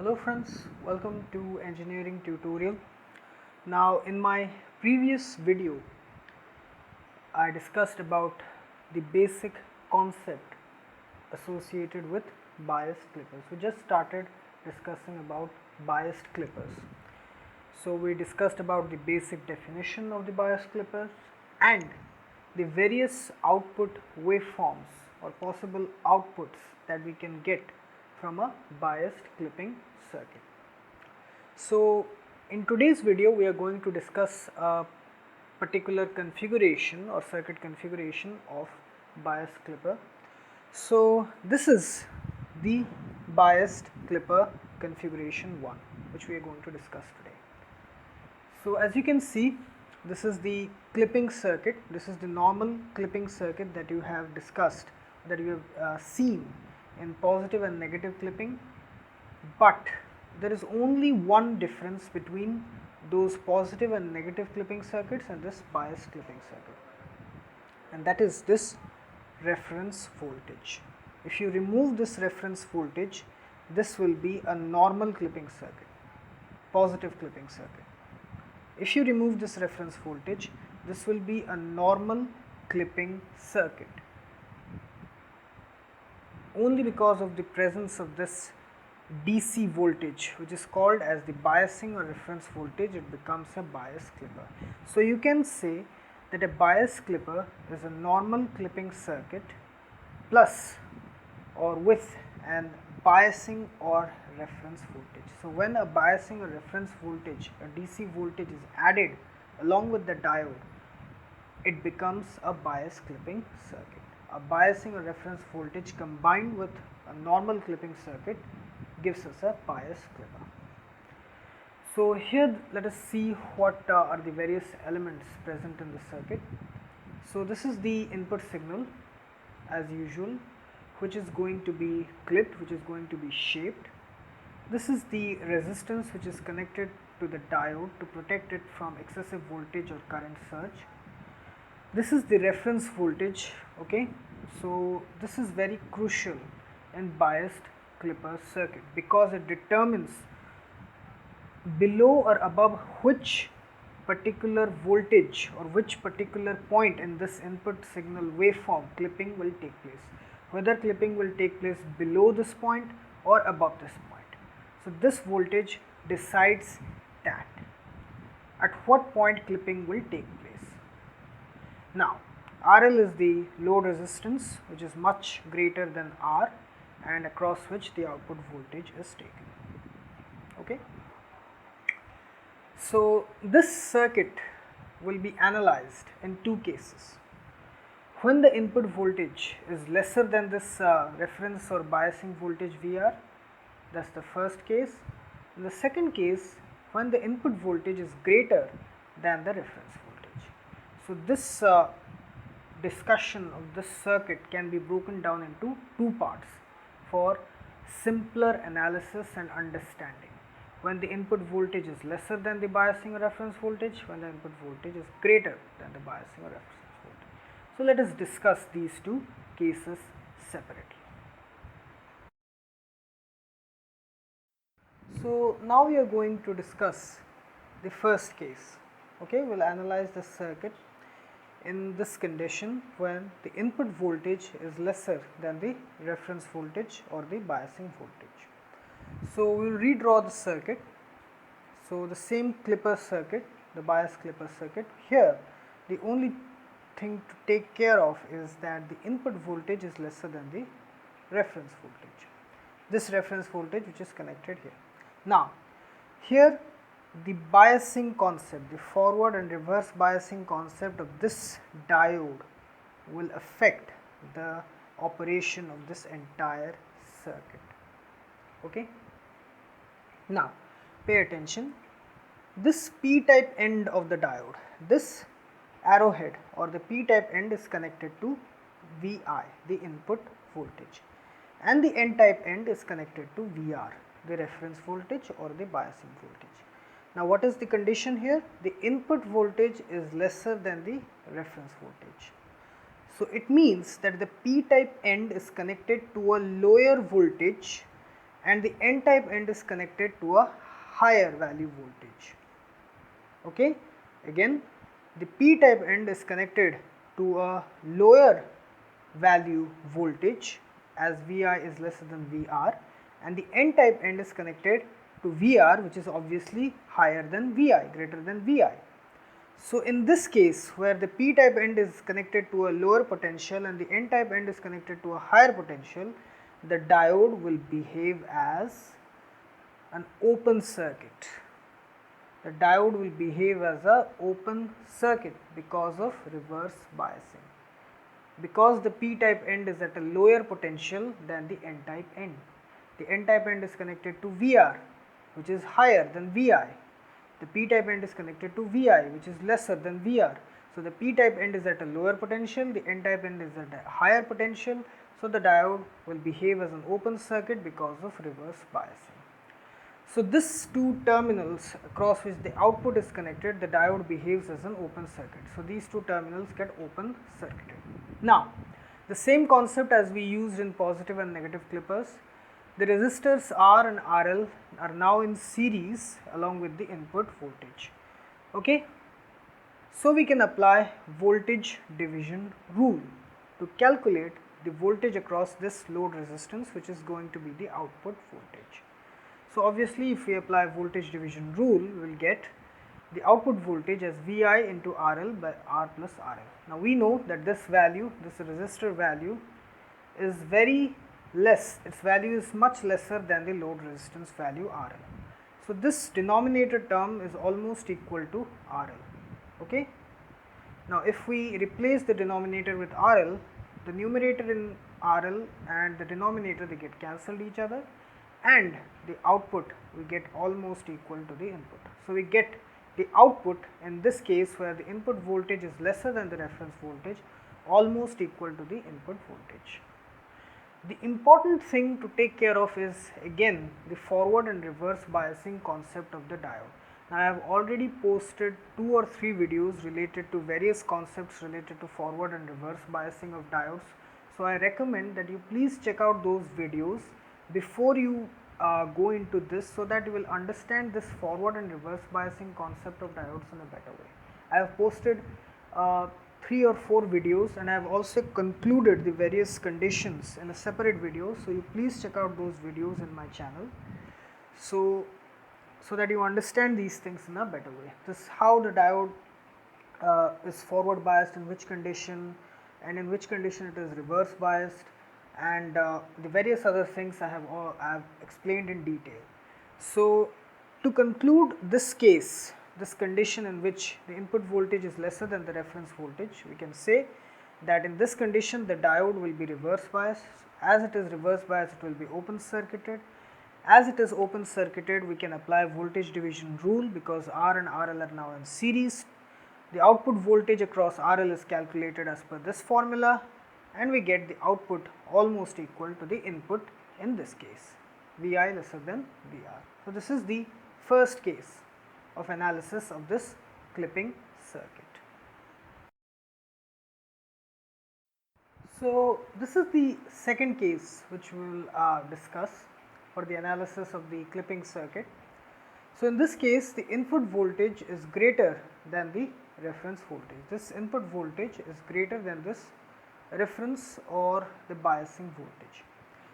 Hello friends, welcome to engineering tutorial. Now in my previous video I discussed about the basic concept associated with biased clippers. We just started discussing about biased clippers. So we discussed about the basic definition of the biased clippers and the various output waveforms or possible outputs that we can get from a biased clipping circuit. So in today's video we are going to discuss a particular configuration or circuit configuration of biased clipper. So this is the biased clipper configuration 1 which we are going to discuss today. So as you can see, this is the clipping circuit. This is the normal clipping circuit that you have discussed, that you have seen in positive and negative clipping, but there is only one difference between those positive and negative clipping circuits and this biased clipping circuit, and that is this reference voltage. If you remove this reference voltage, this will be a normal clipping circuit, positive clipping circuit. If you remove this reference voltage, this will be a normal clipping circuit. Only because of the presence of this DC voltage, which is called as the biasing or reference voltage, it becomes a bias clipper. So you can say that a bias clipper is a normal clipping circuit plus or with an biasing or reference voltage. So when a biasing or reference voltage, a DC voltage, is added along with the diode, it becomes a bias clipping circuit. A biasing or reference voltage combined with a normal clipping circuit gives us a bias clipper. So here let us see what are the various elements present in the circuit. So this is the input signal as usual, which is going to be clipped, which is going to be shaped. This is the resistance which is connected to the diode to protect it from excessive voltage or current surge. This is the reference voltage, okay. So this is very crucial in biased clipper circuit because it determines below or above which particular voltage or which particular point in this input signal waveform clipping will take place, whether clipping will take place below this point or above this point. So this voltage decides that at what point clipping will take place. Now RL is the load resistance, which is much greater than R and across which the output voltage is taken, okay. So this circuit will be analyzed in two cases. When the input voltage is lesser than this reference or biasing voltage VR, that's the first case. In the second case, when the input voltage is greater than the reference voltage. So this discussion of this circuit can be broken down into two parts for simpler analysis and understanding. When the input voltage is lesser than the biasing or reference voltage, when the input voltage is greater than the biasing or reference voltage. So let us discuss these two cases separately. So now we are going to discuss the first case, okay. We'll analyze the circuit in this condition when the input voltage is lesser than the reference voltage or the biasing voltage. So we will redraw the circuit. So the same clipper circuit, the bias clipper circuit. Here the only thing to take care of is that the input voltage is lesser than the reference voltage, this reference voltage which is connected here. Now here the biasing concept, the forward and reverse biasing concept of this diode will affect the operation of this entire circuit, okay. Now pay attention, this p-type end of the diode, this arrowhead or the p-type end is connected to Vi, the input voltage, and the n-type end is connected to Vr, the reference voltage or the biasing voltage. Now what is the condition here? The input voltage is lesser than the reference voltage. So it means that the p-type end is connected to a lower voltage and the n-type end is connected to a higher value voltage. Okay, again the p-type end is connected to a lower value voltage as Vi is lesser than Vr, and the n-type end is connected to Vr, which is obviously higher than Vi, greater than Vi. So in this case, where the p-type end is connected to a lower potential and the n-type end is connected to a higher potential, the diode will behave as an open circuit. The diode will behave as an open circuit because of reverse biasing, because the p-type end is at a lower potential than the n-type end. The n-type end is connected to Vr, which is higher than Vi. The p-type end is connected to Vi, which is lesser than Vr. So the p-type end is at a lower potential, the n-type end is at a higher potential, so the diode will behave as an open circuit because of reverse biasing. So this two terminals across which the output is connected, the diode behaves as an open circuit. So these two terminals get open circuited. Now the same concept as we used in positive and negative clippers, the resistors R and RL are now in series along with the input voltage. Okay, so we can apply voltage division rule to calculate the voltage across this load resistance, which is going to be the output voltage. So obviously if we apply voltage division rule, we will get the output voltage as Vi into RL by R plus RL. Now we know that this value, this resistor value is very less, its value is much lesser than the load resistance value RL. So this denominator term is almost equal to RL. Okay. Now if we replace the denominator with RL, the numerator in RL and the denominator, they get cancelled each other, and the output we get almost equal to the input. So we get the output in this case where the input voltage is lesser than the reference voltage, almost equal to the input voltage. The important thing to take care of is again the forward and reverse biasing concept of the diode. Now I have already posted 2 or 3 videos related to various concepts related to forward and reverse biasing of diodes. So I recommend that you please check out those videos before you go into this, so that you will understand this forward and reverse biasing concept of diodes in a better way. I have posted 3 or 4 videos, and I have also concluded the various conditions in a separate video, so you please check out those videos in my channel, so that you understand these things in a better way. This is how the diode is forward biased, in which condition, and in which condition it is reverse biased, and the various other things I have explained in detail. So to conclude this case, this condition in which the input voltage is lesser than the reference voltage, we can say that in this condition the diode will be reverse biased. As it is reverse biased, it will be open circuited. As it is open circuited, we can apply voltage division rule because R and RL are now in series. The output voltage across RL is calculated as per this formula, and we get the output almost equal to the input, in this case Vi lesser than Vr. So this is the first case of analysis of this clipping circuit. So this is the second case which we will discuss for the analysis of the clipping circuit. So in this case, the input voltage is greater than the reference voltage. This input voltage is greater than this reference or the biasing voltage.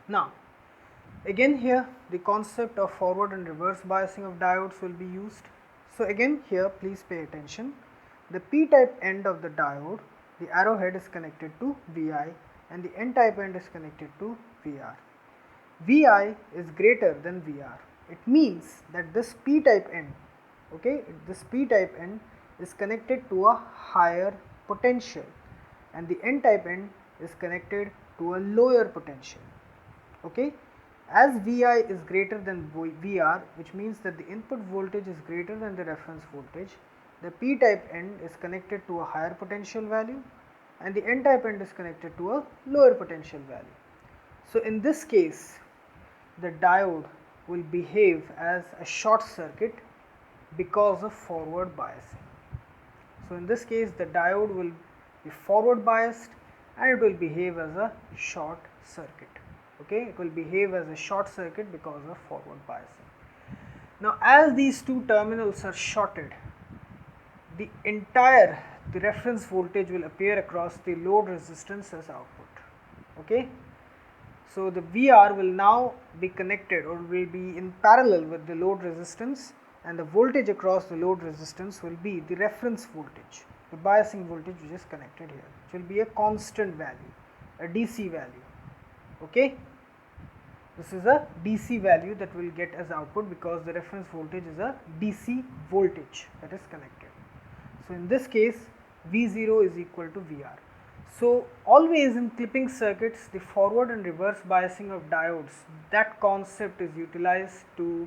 Now again here the concept of forward and reverse biasing of diodes will be used. So again here please pay attention. The p-type end of the diode, the arrowhead is connected to Vi and the n-type end is connected to Vr. Vi is greater than Vr. It means that this p-type end, okay, this p-type end is connected to a higher potential, and the n-type end is connected to a lower potential. Okay, as Vi is greater than Vr, which means that the input voltage is greater than the reference voltage, the p-type end is connected to a higher potential value and the n-type end is connected to a lower potential value. So in this case, the diode will behave as a short circuit because of forward biasing. So in this case, the diode will be forward biased and it will behave as a short circuit. Okay, it will behave as a short circuit because of forward biasing. Now, as these two terminals are shorted, the reference voltage will appear across the load resistance as output. Okay, so the VR will now be connected or will be in parallel with the load resistance, and the voltage across the load resistance will be the reference voltage, the biasing voltage which is connected here, which will be a constant value, a DC value. Okay, this is a DC value that we will get as output because the reference voltage is a DC voltage that is connected. So, in this case V0 is equal to VR. So, always in clipping circuits, the forward and reverse biasing of diodes, that concept is utilized to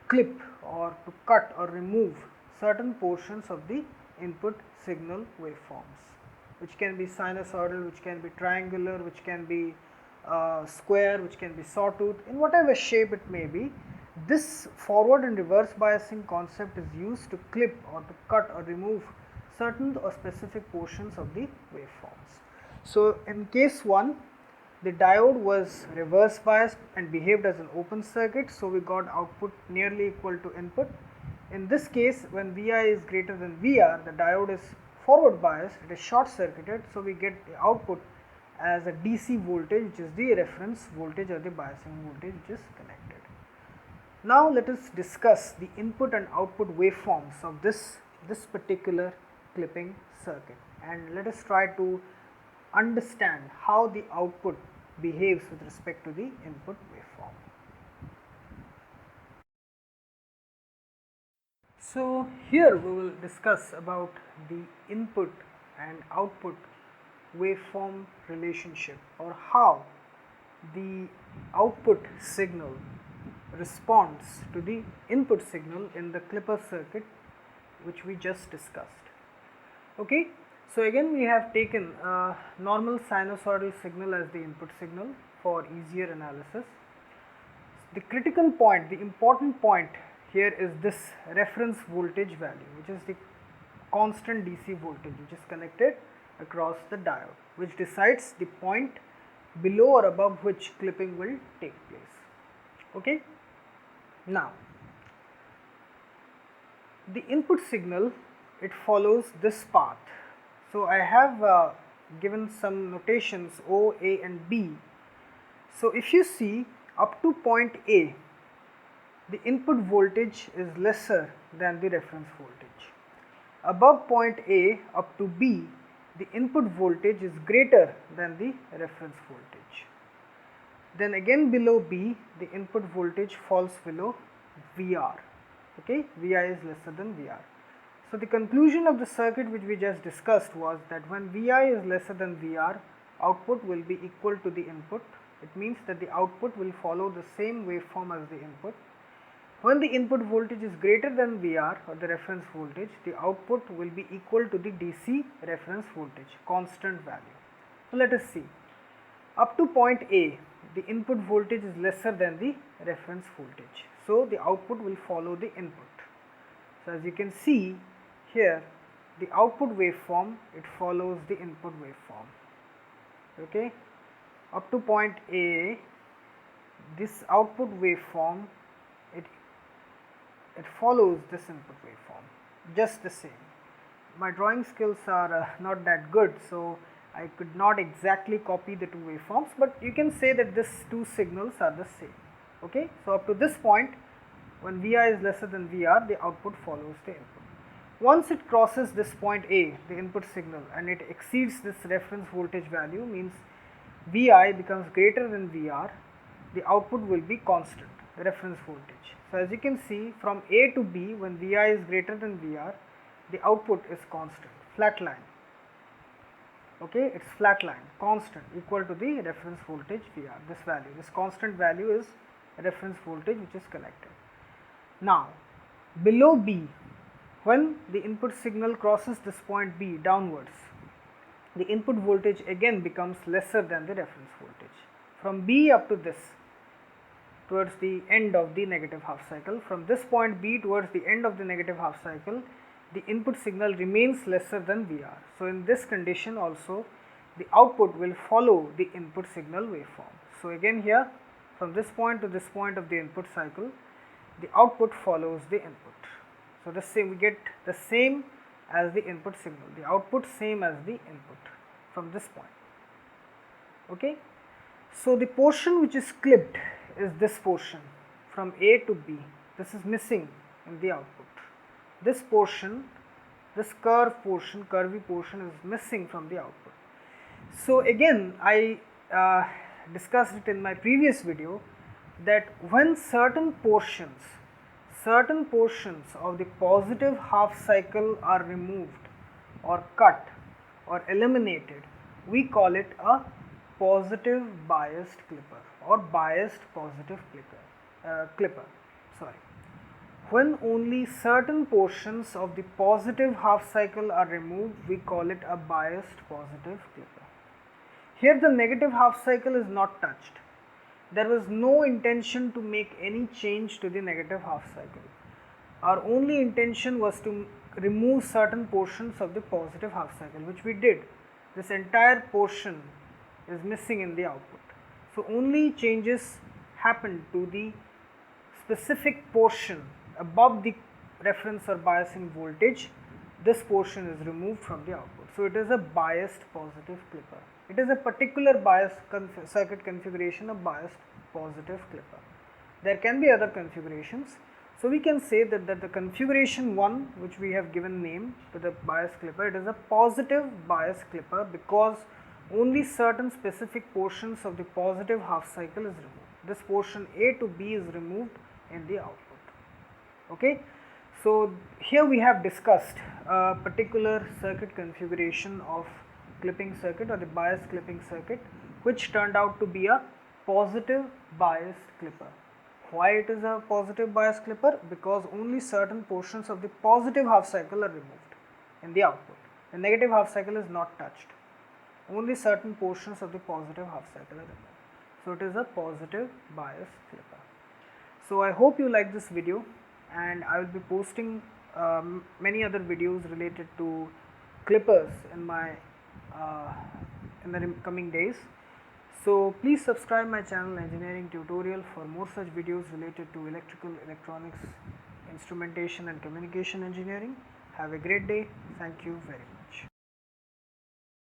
clip or to cut or remove certain portions of the input signal waveforms, which can be sinusoidal, which can be triangular, which can be square, which can be sawtooth, in whatever shape it may be. This forward and reverse biasing concept is used to clip or to cut or remove certain or specific portions of the waveforms. So, in case 1, the diode was reverse biased and behaved as an open circuit, so we got output nearly equal to input. In this case, when Vi is greater than Vr, the diode is forward biased, it is short circuited, so we get the output as a DC voltage, which is the reference voltage or the biasing voltage which is connected. Now, let us discuss the input and output waveforms of this particular clipping circuit, and let us try to understand how the output behaves with respect to the input waveform. So, here we will discuss about the input and output waveform relationship, or how the output signal responds to the input signal in the clipper circuit which we just discussed. Okay. So, again we have taken a normal sinusoidal signal as the input signal for easier analysis. The critical point, the important point here is this reference voltage value, which is the constant DC voltage which is connected across the diode, which decides the point below or above which clipping will take place. Okay. Now, the input signal, it follows this path. So, I have given some notations O, A and B. So, if you see up to point A, the input voltage is lesser than the reference voltage. Above point A up to B, the input voltage is greater than the reference voltage. Then again below B, the input voltage falls below VR. Okay, Vi is lesser than VR. So, the conclusion of the circuit which we just discussed was that when Vi is lesser than Vr, output will be equal to the input. It means that the output will follow the same waveform as the input. When the input voltage is greater than Vr or the reference voltage, the output will be equal to the DC reference voltage, constant value. So, let us see. Up to point A, the input voltage is lesser than the reference voltage. So, the output will follow the input. So, as you can see here, the output waveform, it follows the input waveform. Okay. Up to point A, this output waveform, it follows this input waveform, just the same. My drawing skills are not that good, so I could not exactly copy the two waveforms, but you can say that these two signals are the same. Okay. So, up to this point, when Vi is lesser than Vr, the output follows the input. Once it crosses this point A, the input signal, and it exceeds this reference voltage value, means Vi becomes greater than Vr, the output will be constant, the reference voltage. So, as you can see, from A to B, when Vi is greater than Vr, the output is constant, flat line. Okay, it is flat line, constant, equal to the reference voltage Vr, this value, this constant value is reference voltage which is connected. Now, below B, when the input signal crosses this point B downwards, the input voltage again becomes lesser than the reference voltage. From B up to this, towards the end of the negative half cycle, from this point B towards the end of the negative half cycle, the input signal remains lesser than Vr. So, in this condition also, the output will follow the input signal waveform. So again here, from this point to this point of the input cycle, the output follows the input. So the same, we get the same as the input signal, the output same as the input from this point. Okay. So the portion which is clipped is this portion from A to B. This is missing in the output. This portion, this curvy portion is missing from the output. So again, I discussed it in my previous video that when certain portions of the positive half cycle are removed or cut or eliminated, we call it a positive biased clipper or biased positive clipper. When only certain portions of the positive half cycle are removed, we call it a biased positive clipper. Here the negative half cycle is not touched. There was no intention to make any change to the negative half cycle. Our only intention was to remove certain portions of the positive half cycle, which we did. This entire portion is missing in the output. So only changes happened to the specific portion above the reference or biasing voltage. This portion is removed from the output. So it is a biased positive clipper. It is a particular bias circuit configuration of biased positive clipper. There can be other configurations. So we can say that the configuration 1, which we have given name to the bias clipper, it is a positive bias clipper because only certain specific portions of the positive half cycle is removed. This portion A to B is removed in the output. Okay. So here we have discussed a particular circuit configuration of clipping circuit or the bias clipping circuit, which turned out to be a positive biased clipper. Why it is a positive bias clipper? Because only certain portions of the positive half cycle are removed in the output. The negative half cycle is not touched. Only certain portions of the positive half cycle are removed. So it is a positive bias clipper. So I hope you like this video, and I will be posting many other videos related to clippers in my in the coming days. So please subscribe my channel Engineering Tutorial for more such videos related to electrical, electronics, instrumentation and communication engineering. Have a great day. Thank you very much.